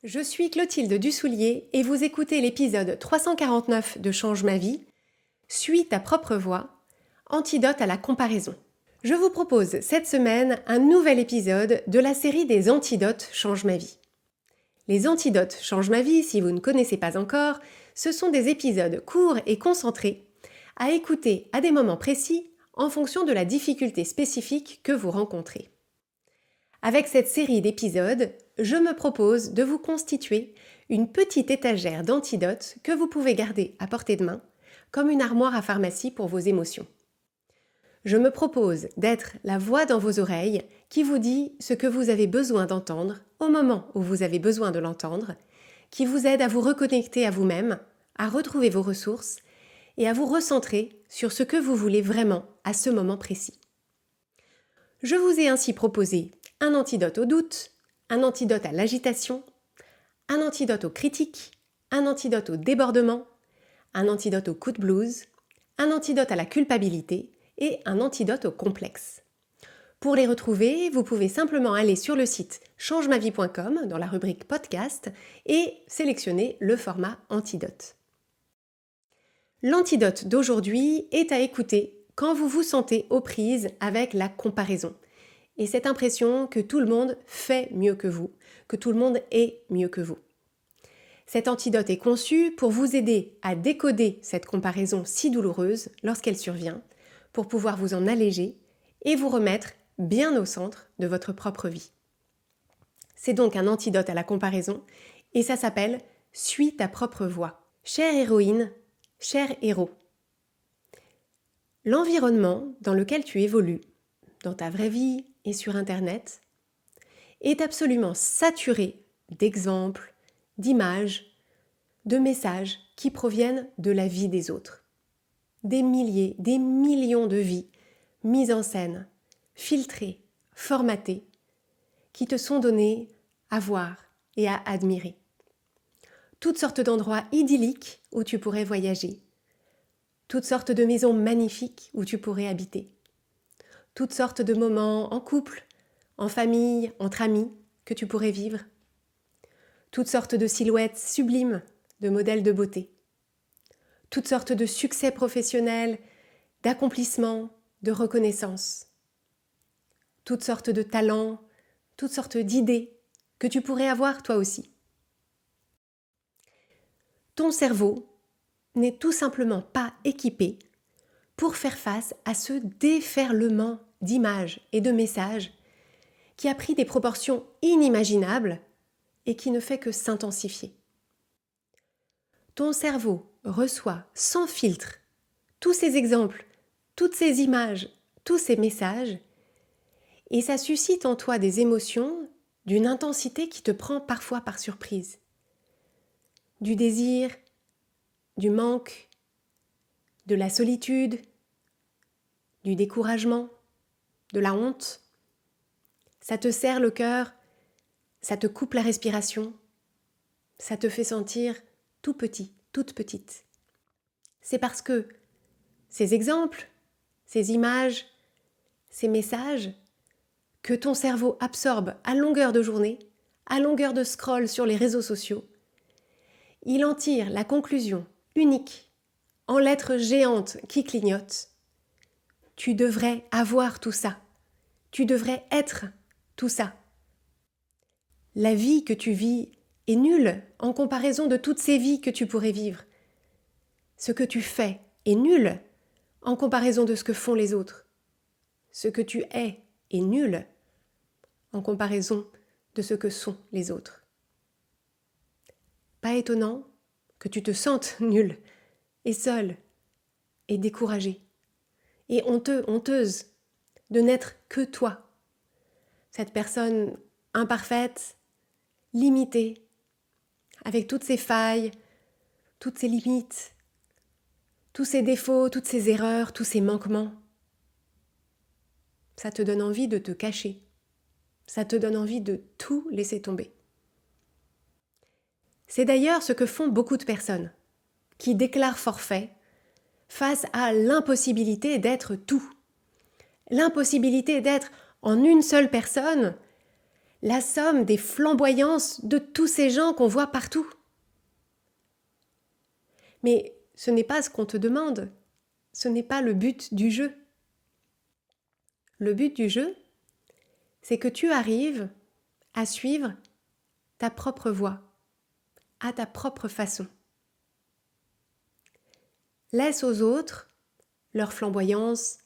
Je suis Clotilde Dussoulier et vous écoutez l'épisode 349 de Change ma vie, Suis ta propre voix, antidote à la comparaison. Je vous propose cette semaine un nouvel épisode de la série des antidotes Change ma vie. Les antidotes Change ma vie, si vous ne connaissez pas encore, ce sont des épisodes courts et concentrés à écouter à des moments précis en fonction de la difficulté spécifique que vous rencontrez. Avec cette série d'épisodes, je me propose de vous constituer une petite étagère d'antidotes que vous pouvez garder à portée de main, comme une armoire à pharmacie pour vos émotions. Je me propose d'être la voix dans vos oreilles qui vous dit ce que vous avez besoin d'entendre au moment où vous avez besoin de l'entendre, qui vous aide à vous reconnecter à vous-même, à retrouver vos ressources et à vous recentrer sur ce que vous voulez vraiment à ce moment précis. Je vous ai ainsi proposé un antidote au doute, un antidote à l'agitation, un antidote aux critiques, un antidote au débordement, un antidote au coup de blues, un antidote à la culpabilité et un antidote au complexe. Pour les retrouver, vous pouvez simplement aller sur le site changemavie.com dans la rubrique podcast et sélectionner le format antidote. L'antidote d'aujourd'hui est à écouter quand vous vous sentez aux prises avec la comparaison et cette impression que tout le monde fait mieux que vous, que tout le monde est mieux que vous. Cet antidote est conçu pour vous aider à décoder cette comparaison si douloureuse lorsqu'elle survient, pour pouvoir vous en alléger et vous remettre bien au centre de votre propre vie. C'est donc un antidote à la comparaison et ça s'appelle « Suis ta propre voix ». Chère héroïne, cher héros, l'environnement dans lequel tu évolues, dans ta vraie vie et sur Internet, est absolument saturé d'exemples, d'images, de messages qui proviennent de la vie des autres. Des milliers, des millions de vies mises en scène, filtrées, formatées, qui te sont données à voir et à admirer. Toutes sortes d'endroits idylliques où tu pourrais voyager, toutes sortes de maisons magnifiques où tu pourrais habiter, toutes sortes de moments en couple, en famille, entre amis que tu pourrais vivre, toutes sortes de silhouettes sublimes, de modèles de beauté, toutes sortes de succès professionnels, d'accomplissements, de reconnaissance, toutes sortes de talents, toutes sortes d'idées que tu pourrais avoir toi aussi. Ton cerveau n'est tout simplement pas équipé pour faire face à ce déferlement d'images et de messages qui a pris des proportions inimaginables et qui ne fait que s'intensifier. Ton cerveau reçoit sans filtre tous ces exemples, toutes ces images, tous ces messages, et ça suscite en toi des émotions d'une intensité qui te prend parfois par surprise. Du désir, du manque, de la solitude, du découragement, de la honte. Ça te serre le cœur, ça te coupe la respiration, ça te fait sentir tout petit, toute petite. C'est parce que ces exemples, ces images, ces messages que ton cerveau absorbe à longueur de journée, à longueur de scroll sur les réseaux sociaux, il en tire la conclusion unique, en lettres géantes qui clignotent. Tu devrais avoir tout ça. Tu devrais être tout ça. La vie que tu vis est nulle en comparaison de toutes ces vies que tu pourrais vivre. Ce que tu fais est nul en comparaison de ce que font les autres. Ce que tu es est nul en comparaison de ce que sont les autres. Pas étonnant que tu te sentes nul et seul et découragé et honteux, honteuse de n'être que toi, cette personne imparfaite, limitée, avec toutes ses failles, toutes ses limites, tous ses défauts, toutes ses erreurs, tous ses manquements. Ça te donne envie de te cacher, ça te donne envie de tout laisser tomber. C'est d'ailleurs ce que font beaucoup de personnes qui déclarent forfait face à l'impossibilité d'être tout. L'impossibilité d'être en une seule personne la somme des flamboyances de tous ces gens qu'on voit partout. Mais ce n'est pas ce qu'on te demande, ce n'est pas le but du jeu. Le but du jeu, c'est que tu arrives à suivre ta propre voie, à ta propre façon. Laisse aux autres leur flamboyance,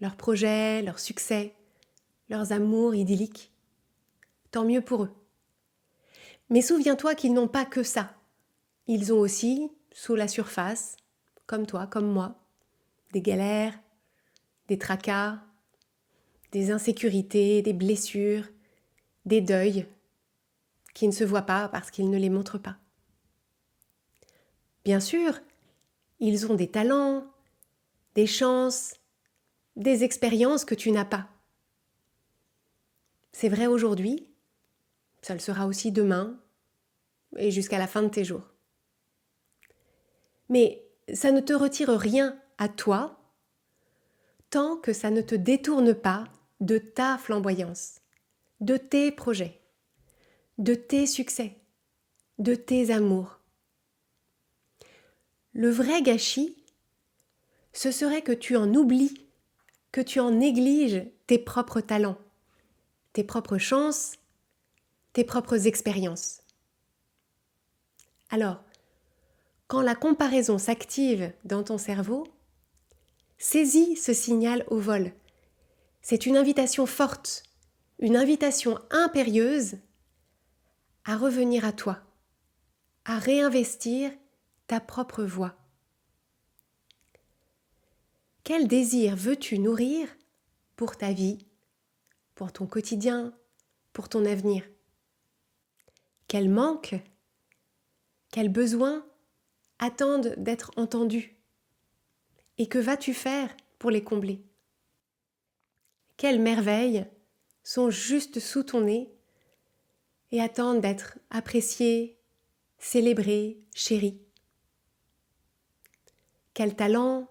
leurs projets, leurs succès, leurs amours idylliques. Tant mieux pour eux. Mais souviens-toi qu'ils n'ont pas que ça. Ils ont aussi, sous la surface, comme toi, comme moi, des galères, des tracas, des insécurités, des blessures, des deuils qui ne se voient pas parce qu'ils ne les montrent pas. Bien sûr, ils ont des talents, des chances, des expériences que tu n'as pas. C'est vrai aujourd'hui, ça le sera aussi demain et jusqu'à la fin de tes jours. Mais ça ne te retire rien à toi tant que ça ne te détourne pas de ta flamboyance, de tes projets, de tes succès, de tes amours. Le vrai gâchis, ce serait que tu en oublies, que tu en négliges tes propres talents, tes propres chances, tes propres expériences. Alors, quand la comparaison s'active dans ton cerveau, saisis ce signal au vol. C'est une invitation forte, une invitation impérieuse à revenir à toi, à réinvestir ta propre voie. Quel désir veux-tu nourrir pour ta vie, pour ton quotidien, pour ton avenir? Quel manque, quels besoins attendent d'être entendus? Et que vas-tu faire pour les combler? Quelles merveilles sont juste sous ton nez et attendent d'être appréciées, célébrées, chéries? Quels talents,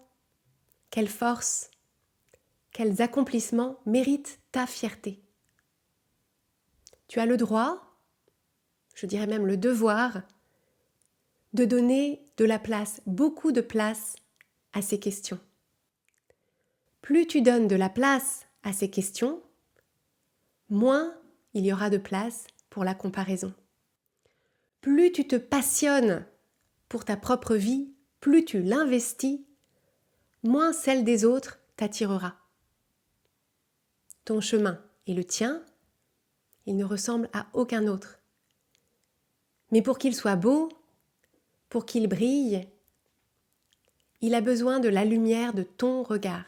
quelle force, quels accomplissements méritent ta fierté? Tu as le droit, je dirais même le devoir, de donner de la place, beaucoup de place à ces questions. Plus tu donnes de la place à ces questions, moins il y aura de place pour la comparaison. Plus tu te passionnes pour ta propre vie, plus tu l'investis, moins celle des autres t'attirera. Ton chemin est le tien, il ne ressemble à aucun autre. Mais pour qu'il soit beau, pour qu'il brille, il a besoin de la lumière de ton regard.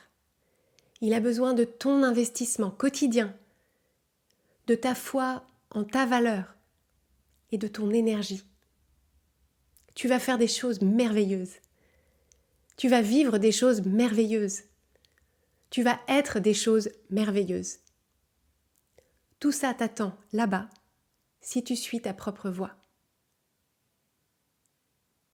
Il a besoin de ton investissement quotidien, de ta foi en ta valeur et de ton énergie. Tu vas faire des choses merveilleuses. Tu vas vivre des choses merveilleuses. Tu vas être des choses merveilleuses. Tout ça t'attend là-bas si tu suis ta propre voie.